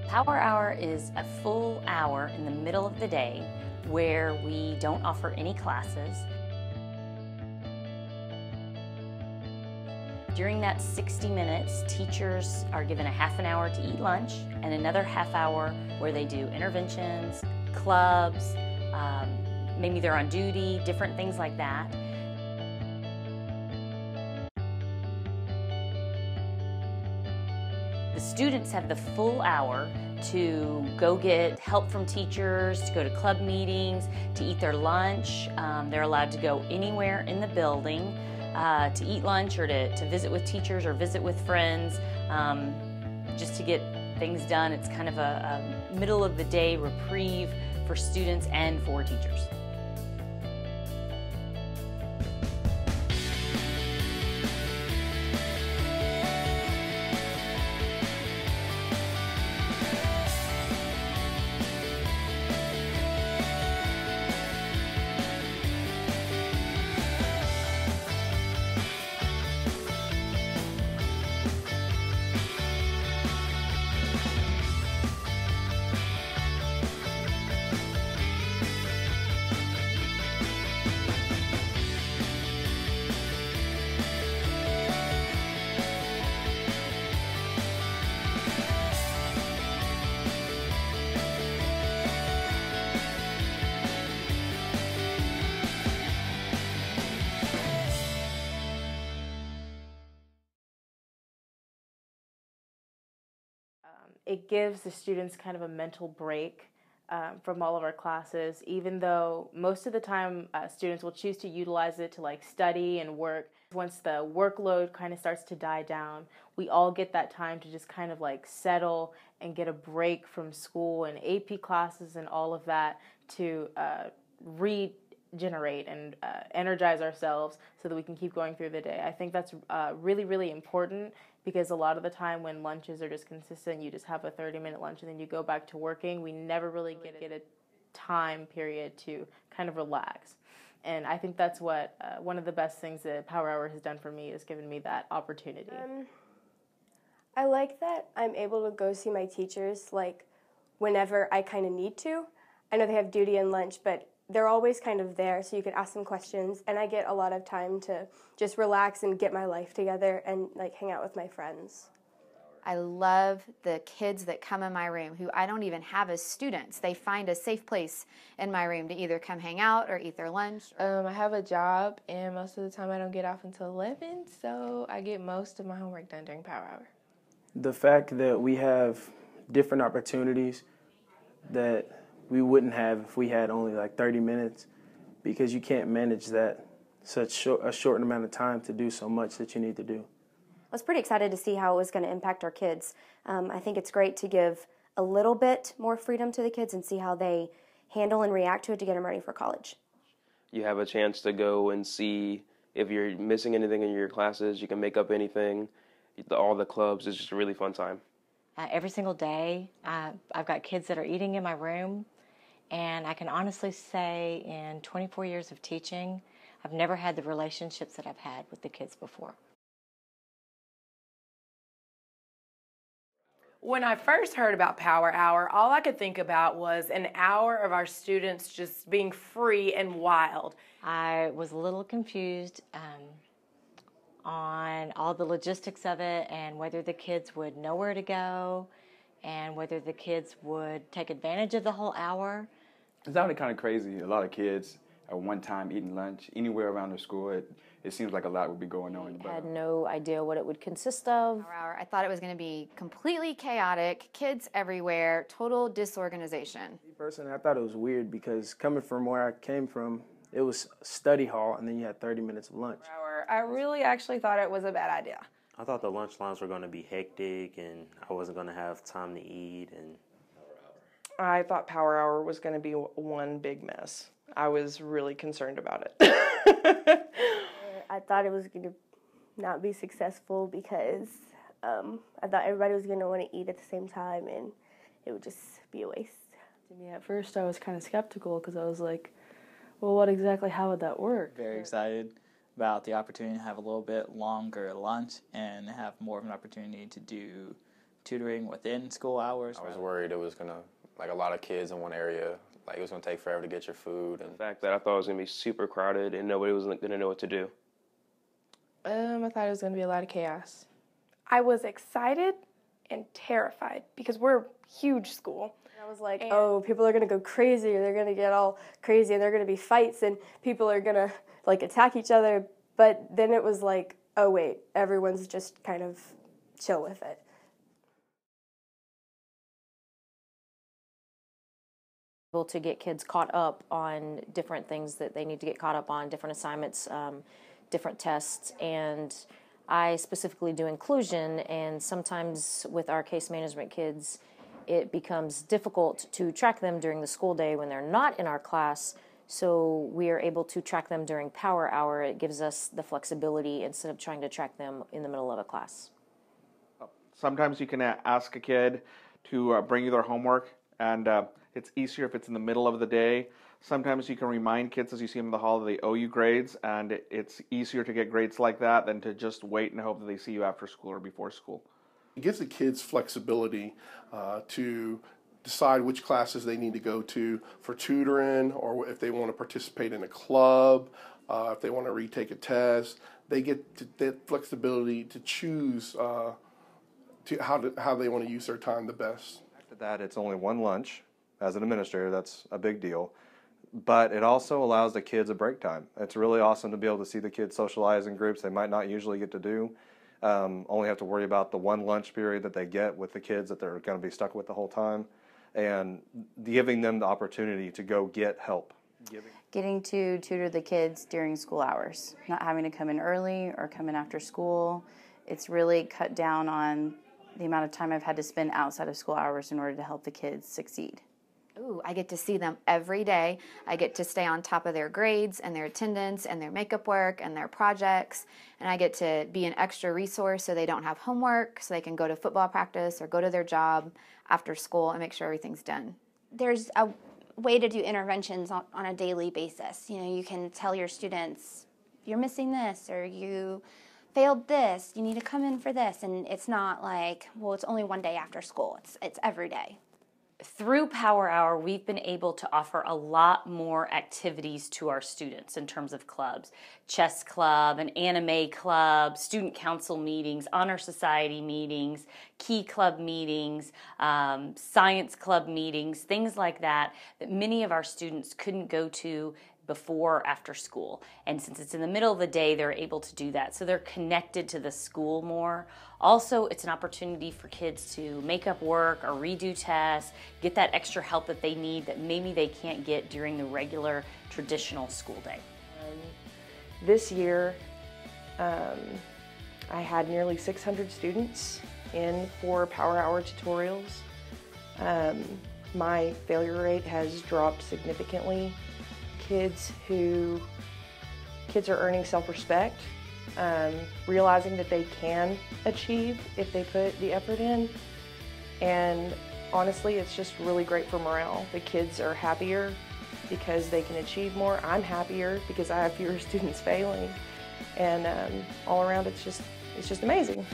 Power Hour is a full hour in the middle of the day where we don't offer any classes. During that 60 minutes, teachers are given a half an hour to eat lunch and another half hour where they do interventions, clubs, maybe they're on duty, different things like that. The students have the full hour to go get help from teachers, to go to club meetings, to eat their lunch. They're allowed to go anywhere in the building to eat lunch or to visit with teachers or visit with friends, just to get things done. It's kind of a middle of the day reprieve for students and for teachers. It gives the students kind of a mental break from all of our classes, even though most of the time students will choose to utilize it to like study and work. Once the workload kind of starts to die down, we all get that time to just kind of like settle and get a break from school and AP classes and all of that to regenerate and energize ourselves so that we can keep going through the day. I think that's really, really important, because a lot of the time when lunches are just consistent, you just have a 30-minute lunch and then you go back to working, we never really get a time period to kind of relax. And I think that's what one of the best things that Power Hour has done for me, is given me that opportunity. I like that I'm able to go see my teachers like whenever I kind of need to. I know they have duty and lunch, but they're always kind of there, so you can ask them questions, and I get a lot of time to just relax and get my life together and like hang out with my friends. I love the kids that come in my room who I don't even have as students. They find a safe place in my room to either come hang out or eat their lunch. I have a job, and most of the time I don't get off until 11, so I get most of my homework done during Power Hour. The fact that we have different opportunities that we wouldn't have if we had only like 30 minutes, because you can't manage that a short amount of time to do so much that you need to do. I was pretty excited to see how it was going to impact our kids. I think it's great to give a little bit more freedom to the kids and see how they handle and react to it to get them ready for college. You have a chance to go and see if you're missing anything in your classes. You can make up anything. All the clubs. It's just a really fun time. Every single day, I've got kids that are eating in my room, and I can honestly say in 24 years of teaching, I've never had the relationships that I've had with the kids before. When I first heard about Power Hour, all I could think about was an hour of our students just being free and wild. I was a little confused on all the logistics of it and whether the kids would know where to go and whether the kids would take advantage of the whole hour. It sounded kind of crazy. A lot of kids at one time eating lunch anywhere around the school. It seems like a lot would be going on. I had no idea what it would consist of. I thought it was going to be completely chaotic, kids everywhere, total disorganization. Personally, I thought it was weird because coming from where I came from, it was study hall and then you had 30 minutes of lunch. I really actually thought it was a bad idea. I thought the lunch lines were going to be hectic and I wasn't going to have time to eat. And I thought Power Hour was going to be one big mess. I was really concerned about it. I thought it was going to not be successful because I thought everybody was going to want to eat at the same time and it would just be a waste. To me, at first I was kind of skeptical because I was like, well, how would that work? Very excited about the opportunity to have a little bit longer lunch and have more of an opportunity to do tutoring within school hours. I was worried it was going to, like, a lot of kids in one area, like it was going to take forever to get your food. And the fact that I thought it was going to be super crowded and nobody was going to know what to do. I thought it was going to be a lot of chaos. I was excited and terrified because we're a huge school. I was like, oh, people are going to go crazy, or they're going to get all crazy, and there are going to be fights, and people are going to, like, attack each other. But then it was like, oh, wait, everyone's just kind of chill with it. To get kids caught up on different things that they need to get caught up on, different assignments, different tests, and I specifically do inclusion, and sometimes with our case management kids, it becomes difficult to track them during the school day when they're not in our class, so we are able to track them during power hour. It gives us the flexibility instead of trying to track them in the middle of a class. Sometimes you can ask a kid to bring you their homework, and it's easier if it's in the middle of the day. Sometimes you can remind kids as you see them in the hall that they owe you grades, and it's easier to get grades like that than to just wait and hope that they see you after school or before school. It gives the kids flexibility to decide which classes they need to go to for tutoring, or if they want to participate in a club, if they want to retake a test. They get that flexibility to choose how they want to use their time the best. After that, it's only one lunch. As an administrator, that's a big deal. But it also allows the kids a break time. It's really awesome to be able to see the kids socialize in groups they might not usually get to do. Only have to worry about the one lunch period that they get with the kids that they're going to be stuck with the whole time, and giving them the opportunity to go get help. Getting to tutor the kids during school hours, not having to come in early or come in after school. It's really cut down on the amount of time I've had to spend outside of school hours in order to help the kids succeed. Ooh, I get to see them every day. I get to stay on top of their grades and their attendance and their makeup work and their projects. And I get to be an extra resource so they don't have homework, so they can go to football practice or go to their job after school and make sure everything's done. There's a way to do interventions on a daily basis. You know, you can tell your students, you're missing this, or you failed this, you need to come in for this. And it's not like, well, it's only one day after school. It's every day. Through Power Hour, we've been able to offer a lot more activities to our students in terms of clubs. Chess club, an anime club, student council meetings, honor society meetings, key club meetings, science club meetings, things like that many of our students couldn't go to before or after school. And since it's in the middle of the day, they're able to do that. So they're connected to the school more. Also, it's an opportunity for kids to make up work or redo tests, get that extra help that they need that maybe they can't get during the regular traditional school day. This year, I had nearly 600 students in for Power Hour tutorials. My failure rate has dropped significantly. Kids are earning self-respect, realizing that they can achieve if they put the effort in, and honestly, it's just really great for morale. The kids are happier because they can achieve more. I'm happier because I have fewer students failing, and all around it's just amazing.